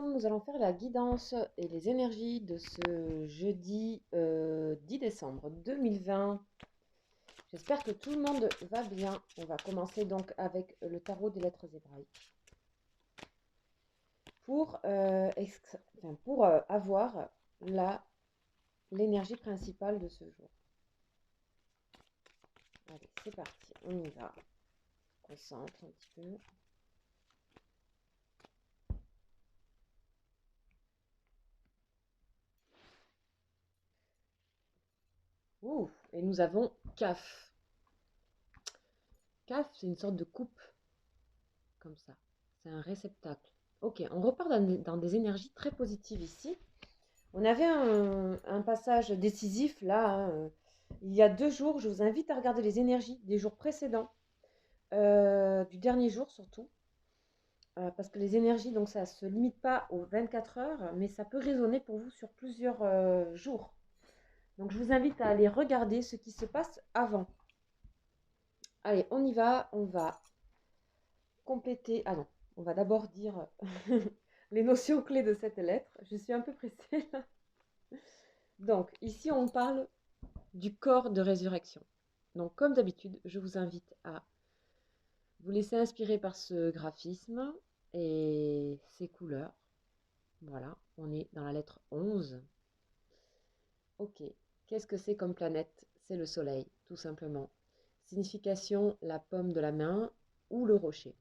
maintenant, nous allons faire la guidance et les énergies de ce jeudi 10 décembre 2020. J'espère que tout le monde va bien. On va commencer donc avec le tarot des lettres hébraïques pour, avoir l'énergie principale de ce jour. Allez, c'est parti, on y va. On concentre un petit peu. Ouh, et nous avons CAF. CAF, c'est une sorte de coupe, comme ça. C'est un réceptacle. Ok, on repart dans des énergies très positives ici. On avait un passage décisif là, hein, il y a 2 jours. Je vous invite à regarder les énergies des jours précédents, du dernier jour surtout. Parce que les énergies, donc ça ne se limite pas aux 24 heures, mais ça peut résonner pour vous sur plusieurs jours. Donc je vous invite à aller regarder ce qui se passe avant. Allez, on y va, on va compléter. Ah non, on va d'abord dire les notions clés de cette lettre. Je suis un peu pressée là. Donc, ici, on parle du corps de résurrection. Donc, comme d'habitude, je vous invite à vous laisser inspirer par ce graphisme et ces couleurs. Voilà, on est dans la lettre 11. Ok, qu'est-ce que c'est comme planète? C'est le soleil, tout simplement. Signification, la paume de la main ou le rocher.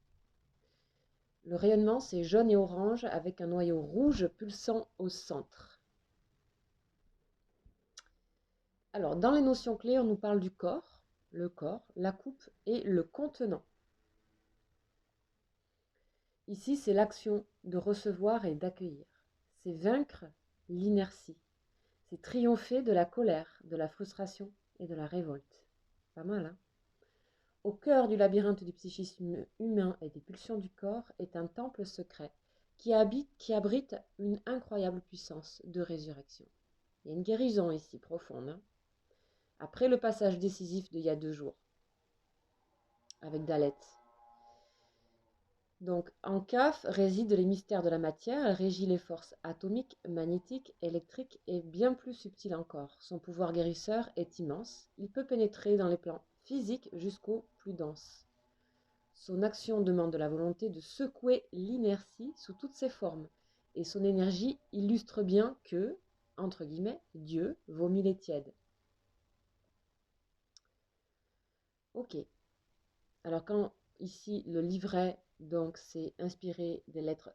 Le rayonnement, c'est jaune et orange avec un noyau rouge pulsant au centre. Alors, dans les notions clés, on nous parle du corps, le corps, la coupe et le contenant. Ici, c'est l'action de recevoir et d'accueillir. C'est vaincre l'inertie. C'est triompher de la colère, de la frustration et de la révolte. Pas mal, hein? Au cœur du labyrinthe du psychisme humain et des pulsions du corps est un temple secret qui abrite une incroyable puissance de résurrection. Il y a une guérison ici profonde, hein? Après le passage décisif d'il y a 2 jours, avec Dalet. Donc, en CAF résident les mystères de la matière, elle régit les forces atomiques, magnétiques, électriques et bien plus subtiles encore. Son pouvoir guérisseur est immense, il peut pénétrer dans les plans physiques jusqu'aux plus denses. Son action demande la volonté de secouer l'inertie sous toutes ses formes, et son énergie illustre bien que, entre guillemets, Dieu vomit les tièdes. Ok. Alors quand ici le livret, donc c'est inspiré des lettres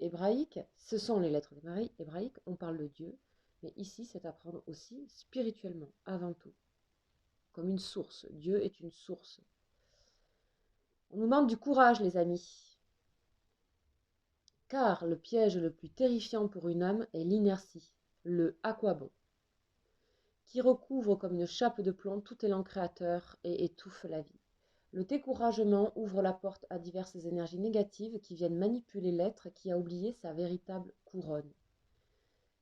hébraïques, ce sont les lettres hébraïques, on parle de Dieu, mais ici c'est à prendre aussi spirituellement, avant tout, comme une source. Dieu est une source. On nous demande du courage, les amis, car le piège le plus terrifiant pour une âme est l'inertie, le à quoi bon, qui recouvre comme une chape de plomb tout élan créateur et étouffe la vie. Le découragement ouvre la porte à diverses énergies négatives qui viennent manipuler l'être qui a oublié sa véritable couronne.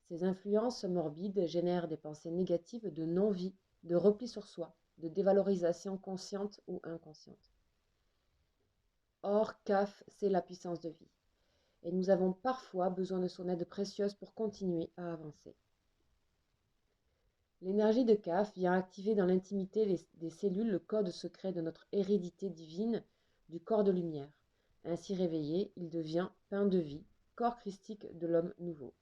Ces influences morbides génèrent des pensées négatives de non-vie, de repli sur soi, de dévalorisation consciente ou inconsciente. Or, CAF, c'est la puissance de vie. Et nous avons parfois besoin de son aide précieuse pour continuer à avancer. L'énergie de CAF vient activer dans l'intimité des cellules le code secret de notre hérédité divine du corps de lumière. Ainsi réveillé, il devient pain de vie, corps christique de l'homme nouveau.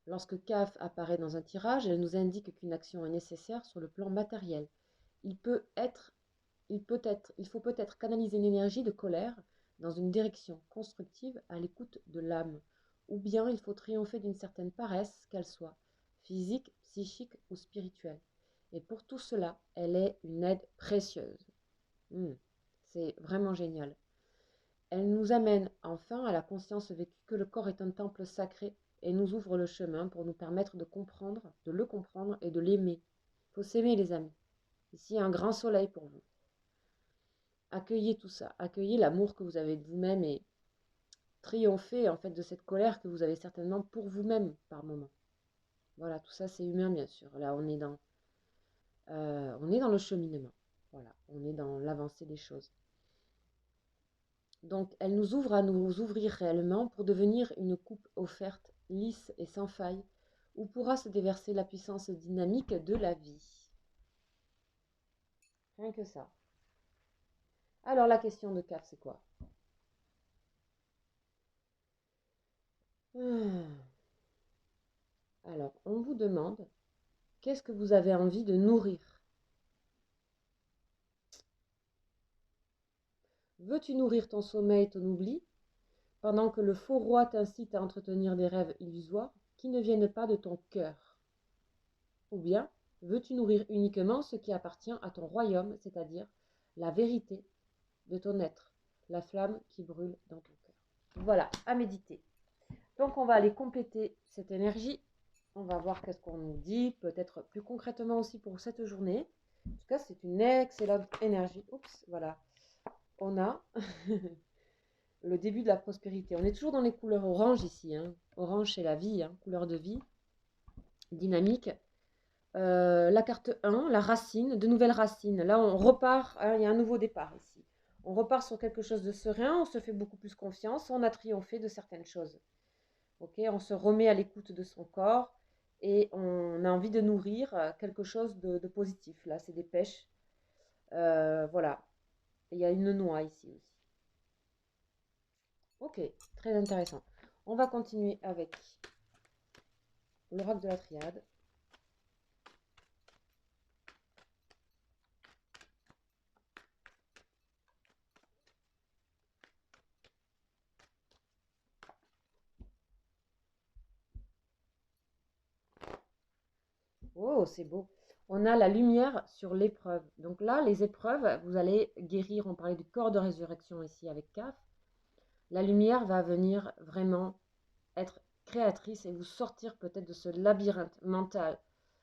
Lorsque CAF apparaît dans un tirage, elle nous indique qu'une action est nécessaire sur le plan matériel. Il faut peut-être canaliser une énergie de colère dans une direction constructive à l'écoute de l'âme, ou bien il faut triompher d'une certaine paresse, qu'elle soit physique, psychique ou spirituelle. Et pour tout cela, elle est une aide précieuse. C'est vraiment génial. Elle nous amène enfin à la conscience vécue que le corps est un temple sacré et nous ouvre le chemin pour nous permettre de le comprendre et de l'aimer. Il faut s'aimer, les amis. Ici, un grand soleil pour vous. Accueillez tout ça, accueillez l'amour que vous avez de vous-même et triomphez en fait de cette colère que vous avez certainement pour vous-même par moment. Voilà, tout ça c'est humain bien sûr. Là on est dans le cheminement. Voilà, on est dans l'avancée des choses. Donc, elle nous ouvre à nous ouvrir réellement pour devenir une coupe offerte, lisse et sans faille, où pourra se déverser la puissance dynamique de la vie. Rien que ça. Alors, la question de CAF, c'est quoi? Alors, on vous demande, qu'est-ce que vous avez envie de nourrir? Veux-tu nourrir ton sommeil, ton oubli, pendant que le faux roi t'incite à entretenir des rêves illusoires qui ne viennent pas de ton cœur? Ou bien, veux-tu nourrir uniquement ce qui appartient à ton royaume, c'est-à-dire la vérité de ton être, la flamme qui brûle dans ton cœur? Voilà, à méditer. Donc, on va aller compléter cette énergie. On va voir qu'est-ce qu'on nous dit, peut-être plus concrètement aussi pour cette journée. En tout cas, c'est une excellente énergie. Oups, voilà. On a le début de la prospérité. On est toujours dans les couleurs orange ici. Hein. Orange, c'est la vie, hein, couleur de vie, dynamique. La carte 1, la racine, de nouvelles racines. Là, on repart, hein, il y a un nouveau départ ici. On repart sur quelque chose de serein, on se fait beaucoup plus confiance, on a triomphé de certaines choses. Okay, on se remet à l'écoute de son corps et on a envie de nourrir quelque chose de positif. Là, c'est des pêches. Voilà. Il y a une noix ici aussi. Ok, très intéressant. On va continuer avec l'oracle de la triade. Oh, c'est beau. On a la lumière sur l'épreuve. Donc là, les épreuves, vous allez guérir. On parlait du corps de résurrection ici avec CAF. La lumière va venir vraiment être créatrice et vous sortir peut-être de ce labyrinthe mental,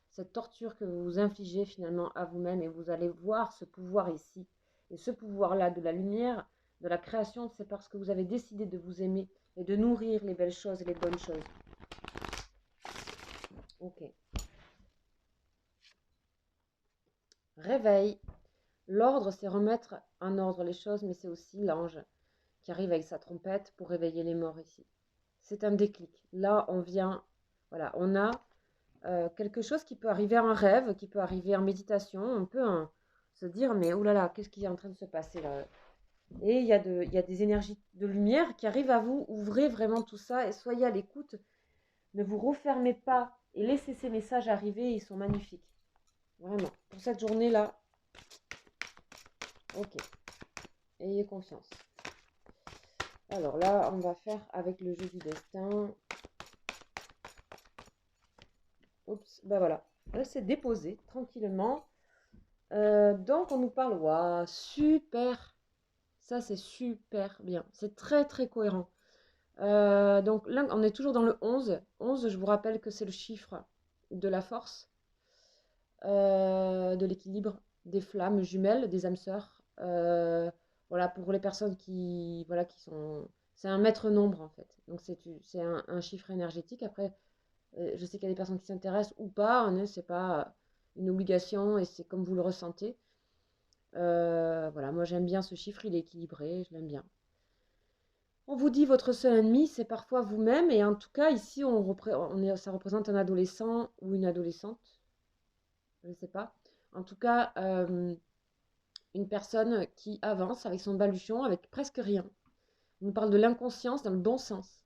cette torture que vous vous infligez finalement à vous-même, et vous allez voir ce pouvoir ici. Et ce pouvoir-là de la lumière, de la création, c'est parce que vous avez décidé de vous aimer et de nourrir les belles choses et les bonnes choses. Ok. Réveil. L'ordre, c'est remettre en ordre les choses, mais c'est aussi l'ange qui arrive avec sa trompette pour réveiller les morts ici. C'est un déclic. Là, on vient, voilà, on a quelque chose qui peut arriver en rêve, qui peut arriver en méditation. On peut se dire, mais oulala, qu'est-ce qui est en train de se passer là? Et il y a des énergies de lumière qui arrivent à vous. Ouvrez vraiment tout ça et soyez à l'écoute. Ne vous refermez pas et laissez ces messages arriver. Ils sont magnifiques. Vraiment. Pour cette journée-là, ok. Ayez confiance. Alors là, on va faire avec le jeu du destin. Oups, ben voilà. Elle s'est déposée tranquillement. Donc, on nous parle. Waouh, super! Ça, c'est super bien. C'est très, très cohérent. Donc là, on est toujours dans le 11. 11, je vous rappelle que c'est le chiffre de la force, de l'équilibre, des flammes jumelles, des âmes sœurs. Voilà, pour les personnes qui, voilà, qui sont... C'est un maître nombre, en fait. Donc, c'est un chiffre énergétique. Après, je sais qu'il y a des personnes qui s'intéressent ou pas. Hein, c'est pas une obligation et c'est comme vous le ressentez. Voilà, moi, j'aime bien ce chiffre. Il est équilibré. Je l'aime bien. On vous dit votre seul ennemi, c'est parfois vous-même. Et en tout cas, ici, ça représente un adolescent ou une adolescente. Je ne sais pas. En tout cas, une personne qui avance avec son baluchon, avec presque rien. On nous parle de l'inconscience dans le bon sens.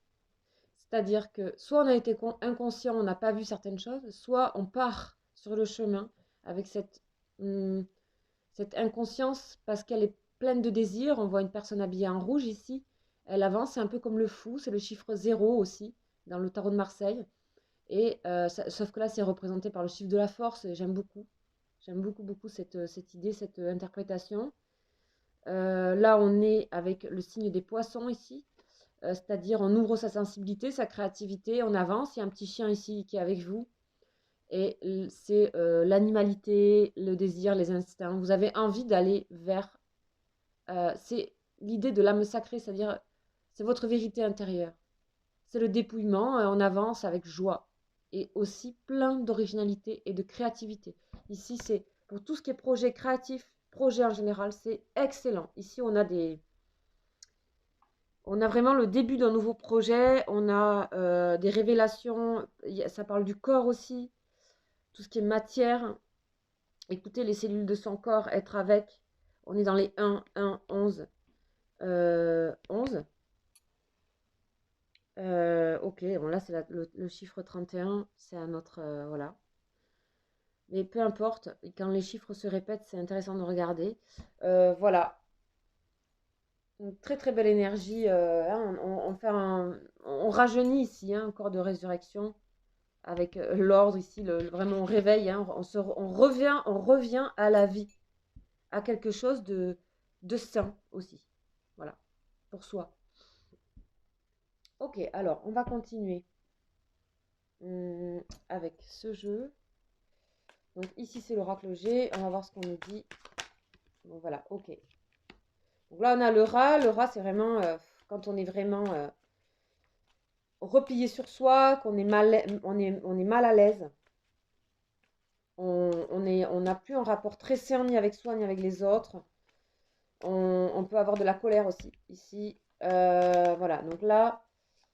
C'est-à-dire que soit on a été inconscient, on n'a pas vu certaines choses, soit on part sur le chemin avec cette inconscience parce qu'elle est pleine de désirs. On voit une personne habillée en rouge ici. Elle avance, c'est un peu comme le fou, c'est le chiffre 0 aussi, dans le tarot de Marseille. Et sauf que là, c'est représenté par le chiffre de la force, et j'aime beaucoup. J'aime beaucoup, beaucoup cette idée, cette interprétation. Là, on est avec le signe des poissons ici, c'est-à-dire on ouvre sa sensibilité, sa créativité, on avance. Il y a un petit chien ici qui est avec vous. Et c'est l'animalité, le désir, les instincts. Vous avez envie d'aller vers... c'est l'idée de l'âme sacrée, c'est-à-dire c'est votre vérité intérieure. C'est le dépouillement, on avance avec joie. Et aussi plein d'originalité et de créativité. Ici, c'est pour tout ce qui est projet créatif, projet en général, c'est excellent. Ici, on a On a vraiment le début d'un nouveau projet, on a des révélations, ça parle du corps aussi, tout ce qui est matière. Écoutez les cellules de son corps, être avec. On est dans les 1, 11. 11. Ok, bon là c'est le chiffre 31, c'est un autre... voilà. Mais peu importe, quand les chiffres se répètent, c'est intéressant de regarder. Voilà, une très très belle énergie. Hein, on fait on rajeunit ici, hein, un corps de résurrection avec l'ordre ici, vraiment on réveille, hein, on revient à la vie, à quelque chose de sain aussi. Voilà, pour soi. Ok, alors on va continuer avec ce jeu. Donc ici c'est l'oracle G, on va voir ce qu'on nous dit. Bon voilà, ok. Donc là on a le rat. Le rat c'est vraiment quand on est vraiment replié sur soi, qu'on est on est mal à l'aise. On n'a plus un rapport très sain ni avec soi ni avec les autres. On peut avoir de la colère aussi ici. Voilà, donc là,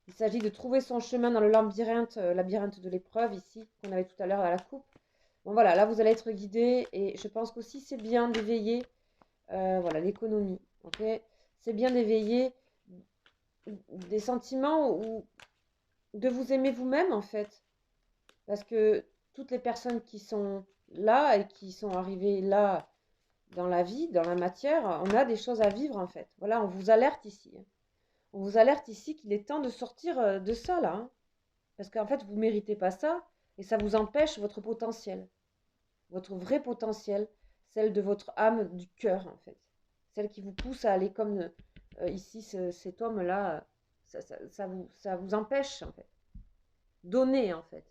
il s'agit de trouver son chemin dans le labyrinthe de l'épreuve ici, qu'on avait tout à l'heure à la coupe. Bon voilà, là vous allez être guidé et je pense qu'aussi c'est bien d'éveiller, voilà, l'économie, ok. C'est bien d'éveiller des sentiments ou de vous aimer vous-même en fait, parce que toutes les personnes qui sont là et qui sont arrivées là dans la vie, dans la matière, on a des choses à vivre en fait. Voilà, on vous alerte ici. On vous alerte ici qu'il est temps de sortir de ça là, hein. Parce qu'en fait, vous ne méritez pas ça et ça vous empêche votre potentiel, votre vrai potentiel, celle de votre âme du cœur en fait. Celle qui vous pousse à aller comme ici cet homme-là, ça vous empêche en fait. Donner en fait.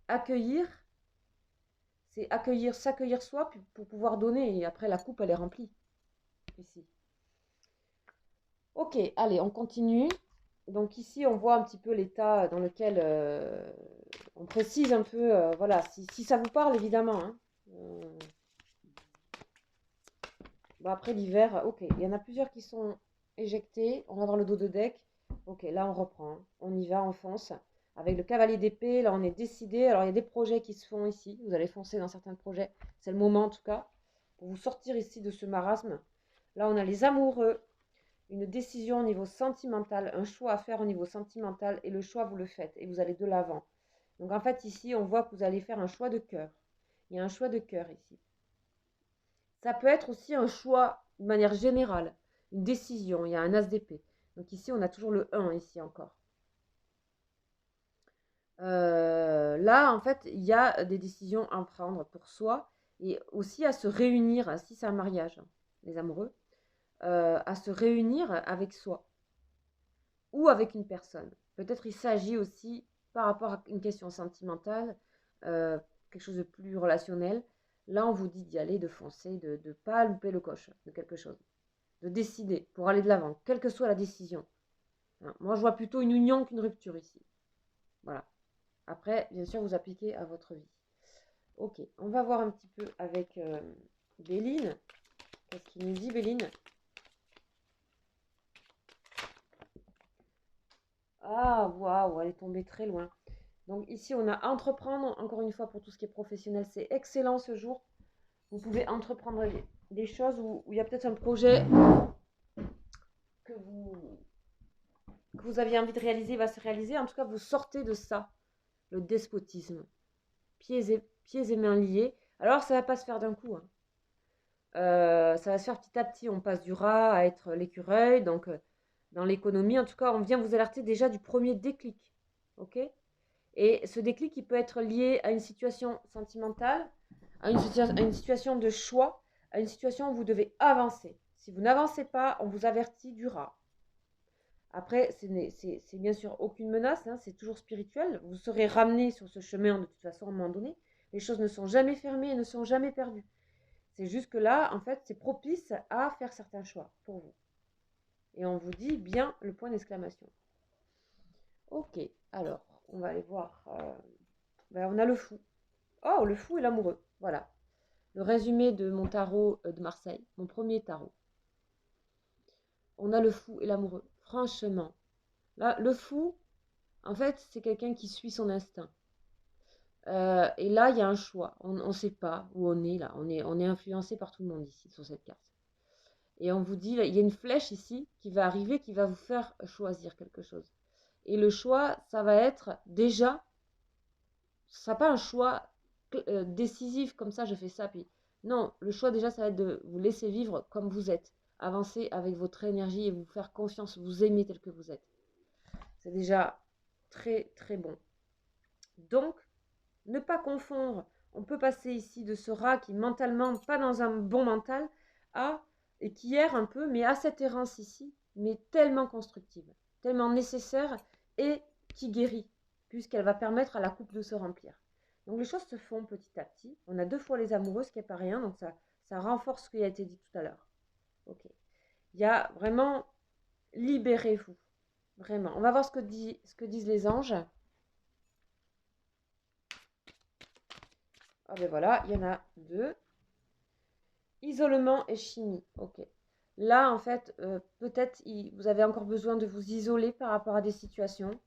Accueillir, c'est accueillir, s'accueillir soi pour pouvoir donner et après la coupe elle est remplie ici. Ok, allez, on continue. Donc ici, on voit un petit peu l'état dans lequel on précise un peu, voilà, si ça vous parle évidemment, hein. Bon, après l'hiver, ok, il y en a plusieurs qui sont éjectés. On va voir le dos de deck. Ok, là on reprend, hein. On y va, on fonce. Avec le cavalier d'épée, là on est décidé. Alors il y a des projets qui se font ici. Vous allez foncer dans certains projets. C'est le moment en tout cas pour vous sortir ici de ce marasme. Là on a les amoureux. Une décision au niveau sentimental, un choix à faire au niveau sentimental et le choix vous le faites et vous allez de l'avant. Donc en fait ici on voit que vous allez faire un choix de cœur. Il y a un choix de cœur ici. Ça peut être aussi un choix de manière générale, une décision, il y a un as d'épée. Donc ici on a toujours le 1 ici encore. Là en fait il y a des décisions à prendre pour soi et aussi à se réunir, si c'est un mariage, les amoureux, à se réunir avec soi ou avec une personne. Peut-être il s'agit aussi, par rapport à une question sentimentale, quelque chose de plus relationnel. Là, on vous dit d'y aller, de foncer, de ne pas louper le coche de quelque chose. De décider pour aller de l'avant, quelle que soit la décision. Hein, moi, je vois plutôt une union qu'une rupture ici. Voilà. Après, bien sûr, vous appliquez à votre vie. Ok, on va voir un petit peu avec Béline. Qu'est-ce qu'il nous dit, Béline? Ah, waouh, elle est tombée très loin. Donc ici, on a entreprendre, encore une fois, pour tout ce qui est professionnel, c'est excellent ce jour. Vous pouvez entreprendre des choses où il y a peut-être un projet que vous aviez envie de réaliser, va se réaliser. En tout cas, vous sortez de ça, le despotisme. Pieds et mains liés. Alors, ça ne va pas se faire d'un coup, hein. Ça va se faire petit à petit. On passe du rat à être l'écureuil. Donc, dans l'économie, en tout cas, on vient vous alerter déjà du premier déclic. Ok? Et ce déclic, il peut être lié à une situation sentimentale, à une situation de choix, à une situation où vous devez avancer. Si vous n'avancez pas, on vous avertit du rat. Après, c'est bien sûr aucune menace, hein, c'est toujours spirituel. Vous serez ramené sur ce chemin de toute façon à un moment donné. Les choses ne sont jamais fermées et ne sont jamais perdues. C'est juste que là, en fait, c'est propice à faire certains choix pour vous. Et on vous dit bien le point d'exclamation. Ok, alors, on va aller voir. On a le fou. Oh, le fou et l'amoureux. Voilà. Le résumé de mon tarot de Marseille, mon premier tarot. On a le fou et l'amoureux. Franchement. Là, le fou, en fait, c'est quelqu'un qui suit son instinct. Et là, il y a un choix. On ne sait pas où on est là. On est influencé par tout le monde ici, sur cette carte. Et on vous dit, il y a une flèche ici qui va arriver, qui va vous faire choisir quelque chose. Et le choix, ça va être déjà, ce sera pas un choix décisif comme ça, je fais ça, puis non, le choix déjà, ça va être de vous laisser vivre comme vous êtes, avancer avec votre énergie et vous faire confiance, vous aimer tel que vous êtes. C'est déjà très très bon. Donc, ne pas confondre, on peut passer ici de ce rat qui mentalement, pas dans un bon mental, à, et qui erre un peu, mais à cette errance ici, mais tellement constructive, tellement nécessaire et qui guérit, puisqu'elle va permettre à la coupe de se remplir. Donc les choses se font petit à petit. On a 2 fois les amoureux, ce qui n'est pas rien, donc ça renforce ce qui a été dit tout à l'heure. Ok. Il y a vraiment, libérez-vous. Vraiment. On va voir ce que disent les anges. Ah ben voilà, il y en a 2. Isolement et chimie. Ok. Là, en fait, peut-être vous avez encore besoin de vous isoler par rapport à des situations,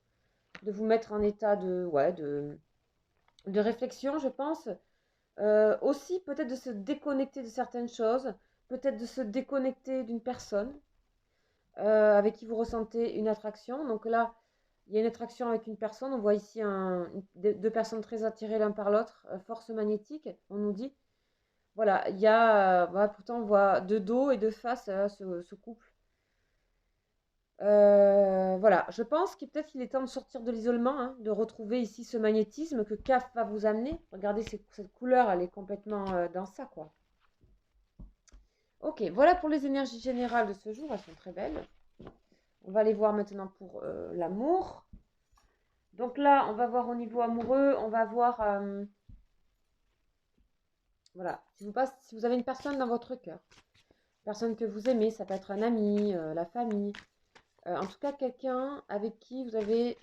de vous mettre en état de réflexion, je pense. Aussi, peut-être de se déconnecter de certaines choses, peut-être de se déconnecter d'une personne avec qui vous ressentez une attraction. Donc là, il y a une attraction avec une personne. On voit ici 2 personnes très attirées l'un par l'autre, force magnétique, on nous dit. Voilà, il y a, voilà, pourtant on voit de dos et de face ce couple. Voilà, je pense qu'il peut-être qu'il est temps de sortir de l'isolement, hein, de retrouver ici ce magnétisme que CAF va vous amener. Regardez cette couleur, elle est complètement dans ça, quoi. Ok, voilà pour les énergies générales de ce jour, elles sont très belles. On va les voir maintenant pour l'amour. Donc là, on va voir au niveau amoureux, on va voir... voilà, si vous avez une personne dans votre cœur, personne que vous aimez, ça peut être un ami, la famille, en tout cas quelqu'un avec qui vous avez,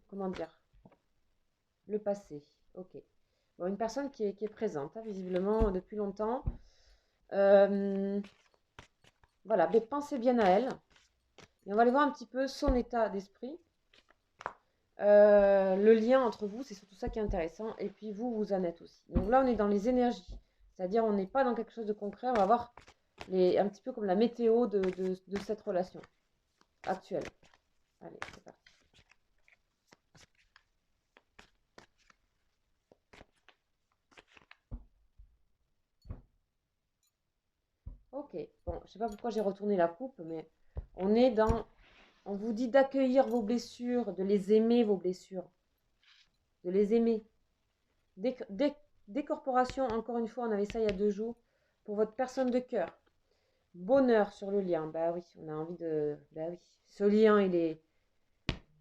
comment dire, le passé. Ok. Bon, une personne qui est présente, hein, visiblement, depuis longtemps. Voilà, mais pensez bien à elle. Et on va aller voir un petit peu son état d'esprit. Le lien entre vous, c'est surtout ça qui est intéressant. Et puis vous, vous en êtes aussi. Donc là, on est dans les énergies. C'est-à-dire, on n'est pas dans quelque chose de concret. On va voir un petit peu comme la météo de cette relation actuelle. Allez, c'est parti. Ok, bon, je sais pas pourquoi j'ai retourné la coupe, mais on vous dit d'accueillir vos blessures, de les aimer, vos blessures, de les aimer. Décorporation, encore une fois, on avait ça il y a 2 jours, pour votre personne de cœur. Bonheur sur le lien, bah oui, on a envie de, bah oui, ce lien,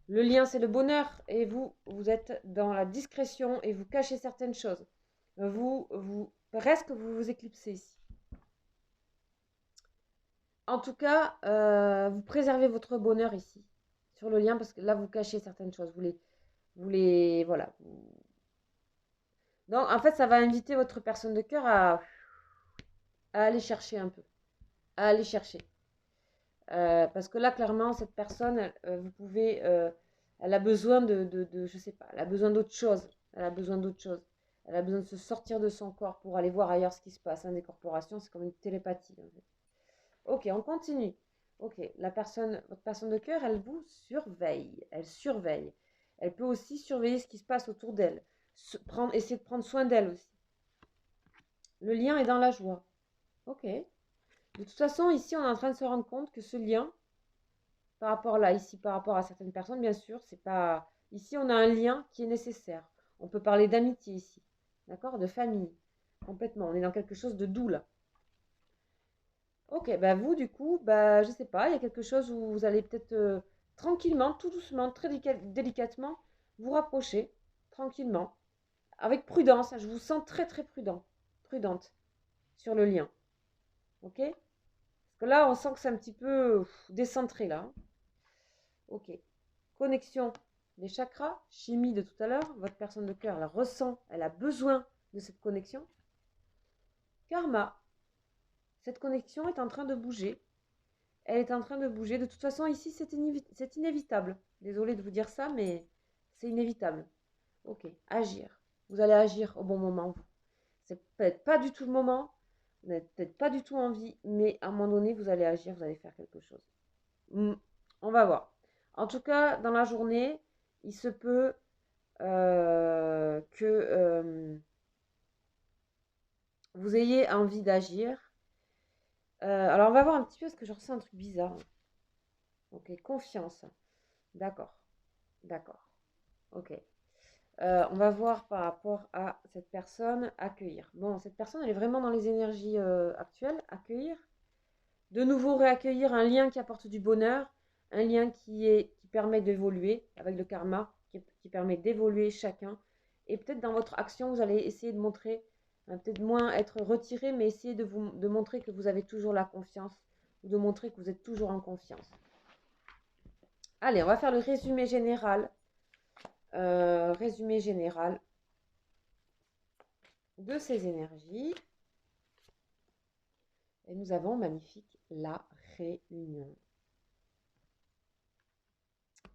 le lien c'est le bonheur, et vous êtes dans la discrétion et vous cachez certaines choses. Presque vous vous éclipsez ici. En tout cas, vous préservez votre bonheur ici, sur le lien, parce que là, vous cachez certaines choses. Voilà. Donc, en fait, ça va inviter votre personne de cœur à aller chercher un peu, à aller chercher. Parce que là, clairement, cette personne, vous pouvez, elle a besoin je sais pas, elle a besoin d'autre chose. Elle a besoin d'autre chose. Elle a besoin de se sortir de son corps pour aller voir ailleurs ce qui se passe. Des corporations, c'est comme une télépathie, en fait. Ok, on continue. Ok, votre personne de cœur, elle vous surveille. Elle surveille. Elle peut aussi surveiller ce qui se passe autour d'elle. Essayer de prendre soin d'elle aussi. Le lien est dans la joie. Ok. De toute façon, ici, on est en train de se rendre compte que ce lien, par rapport à certaines personnes, bien sûr, c'est pas. Ici, on a un lien qui est nécessaire. On peut parler d'amitié ici. D'accord? De famille. Complètement. On est dans quelque chose de doux là. Ok, bah vous du coup, bah je sais pas, il y a quelque chose où vous allez peut-être tranquillement, tout doucement, très délicatement, vous rapprocher, tranquillement, avec prudence. Je vous sens très très prudente sur le lien. Ok? Parce que là, on sent que c'est un petit peu décentré là. Ok. Connexion des chakras, chimie de tout à l'heure. Votre personne de cœur, elle ressent, elle a besoin de cette connexion. Karma. Cette connexion est en train de bouger. Elle est en train de bouger. De toute façon, ici, c'est inévitable. Désolée de vous dire ça, mais c'est inévitable. Ok, agir. Vous allez agir au bon moment. C'est peut-être pas du tout le moment. Vous n'avez peut-être pas du tout envie, mais à un moment donné, vous allez agir, vous allez faire quelque chose. On va voir. En tout cas, dans la journée, il se peut que vous ayez envie d'agir. Alors, on va voir un petit peu parce que je ressens un truc bizarre. Ok, confiance. D'accord, d'accord. Ok. On va voir par rapport à cette personne, accueillir. Bon, cette personne, elle est vraiment dans les énergies actuelles, accueillir. De nouveau, réaccueillir un lien qui apporte du bonheur, un lien qui permet d'évoluer avec le karma, qui permet d'évoluer chacun. Et peut-être dans votre action, vous allez essayer de montrer, peut-être moins être retiré, mais essayer de montrer que vous avez toujours la confiance, ou de montrer que vous êtes toujours en confiance. Allez, on va faire le résumé général. Résumé général de ces énergies. Et nous avons magnifique la réunion.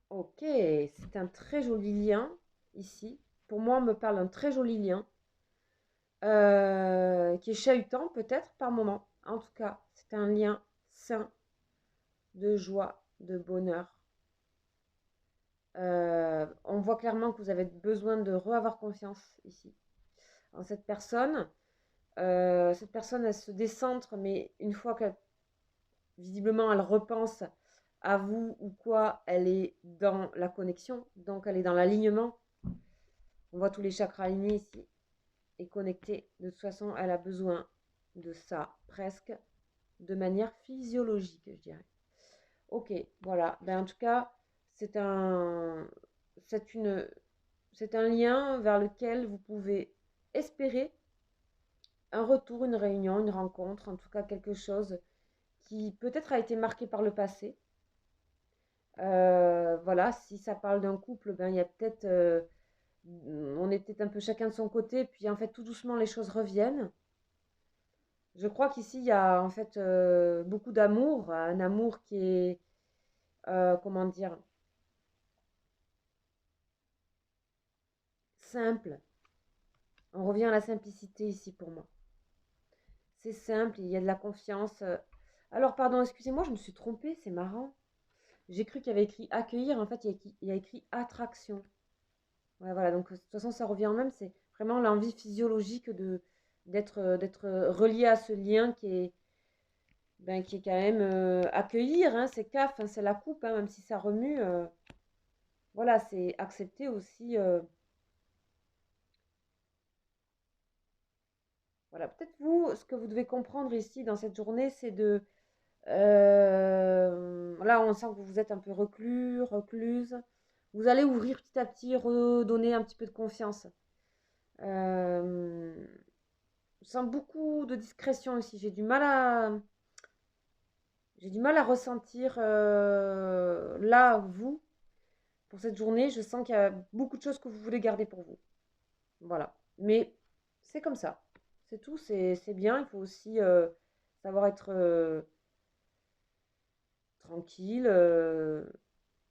Ok, c'est un très joli lien ici. Pour moi, on me parle d'un très joli lien qui est chahutant peut-être par moment. En tout cas, c'est un lien sain de joie, de bonheur. On voit clairement que vous avez besoin de re-avoir confiance ici en cette personne. Cette personne, elle se décentre, mais une fois qu'elle, visiblement, elle repense à vous ou quoi, elle est dans la connexion, donc elle est dans l'alignement. On voit tous les chakras alignés ici et connectés. De toute façon, elle a besoin de ça, presque de manière physiologique, je dirais. Ok, voilà. En tout cas, c'est un lien vers lequel vous pouvez espérer un retour, une réunion, une rencontre, en tout cas quelque chose qui peut-être a été marqué par le passé. Voilà, si ça parle d'un couple, il y a peut-être, on est peut-être un peu chacun de son côté, puis en fait tout doucement les choses reviennent. Je crois qu'ici il y a en fait beaucoup d'amour, un amour qui est, comment dire, simple. On revient à la simplicité ici pour moi. C'est simple, il y a de la confiance. Alors pardon, excusez-moi, je me suis trompée, c'est marrant. J'ai cru qu'il y avait écrit accueillir, en fait il y a écrit attraction. Ouais, voilà, donc de toute façon, ça revient au même, c'est vraiment l'envie physiologique d'être relié à ce lien qui est quand même accueillir, hein, c'est CAF, hein, c'est la coupe, hein, même si ça remue. Voilà, c'est accepter aussi. Voilà, peut-être vous, ce que vous devez comprendre ici dans cette journée, c'est de. Là, on sent que vous êtes un peu reclus, recluse. Vous allez ouvrir petit à petit, redonner un petit peu de confiance. Euh, Je sens beaucoup de discrétion ici. J'ai du mal à ressentir là, vous, pour cette journée. Je sens qu'il y a beaucoup de choses que vous voulez garder pour vous. Voilà. Mais c'est comme ça. C'est tout, c'est bien. Il faut aussi savoir être tranquille.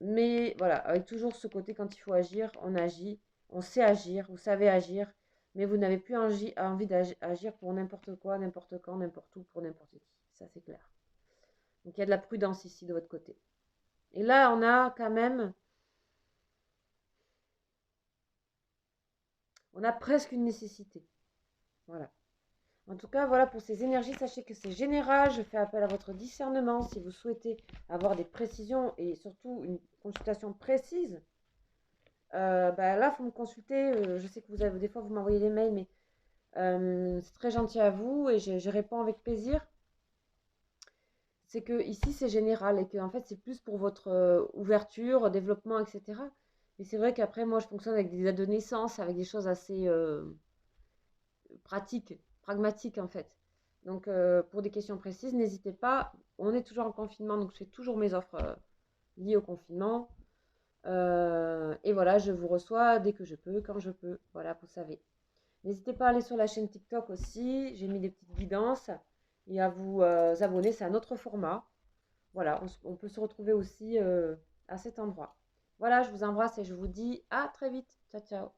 Mais voilà, avec toujours ce côté, quand il faut agir, on agit. On sait agir, vous savez agir. Mais vous n'avez plus envie d'agir pour n'importe quoi, n'importe quand, n'importe où, pour n'importe qui. Ça, c'est clair. Donc il y a de la prudence ici de votre côté. Et là, on a presque une nécessité. Voilà. En tout cas, voilà pour ces énergies, sachez que c'est général. Je fais appel à votre discernement si vous souhaitez avoir des précisions et surtout une consultation précise. Là, il faut me consulter. Je sais que des fois, vous m'envoyez des mails, mais c'est très gentil à vous et je réponds avec plaisir. C'est que ici, c'est général et que en fait, c'est plus pour votre ouverture, développement, etc. Mais c'est vrai qu'après, moi, je fonctionne avec des dates de naissance, avec des choses assez pratiques, pragmatiques en fait. Donc, pour des questions précises, n'hésitez pas. On est toujours en confinement, donc je fais toujours mes offres liées au confinement. Et voilà, je vous reçois dès que je peux, quand je peux. Voilà, vous savez. N'hésitez pas à aller sur la chaîne TikTok aussi. J'ai mis des petites guidances et à vous abonner. C'est un autre format. Voilà, on peut se retrouver aussi à cet endroit. Voilà, je vous embrasse et je vous dis à très vite. Ciao, ciao.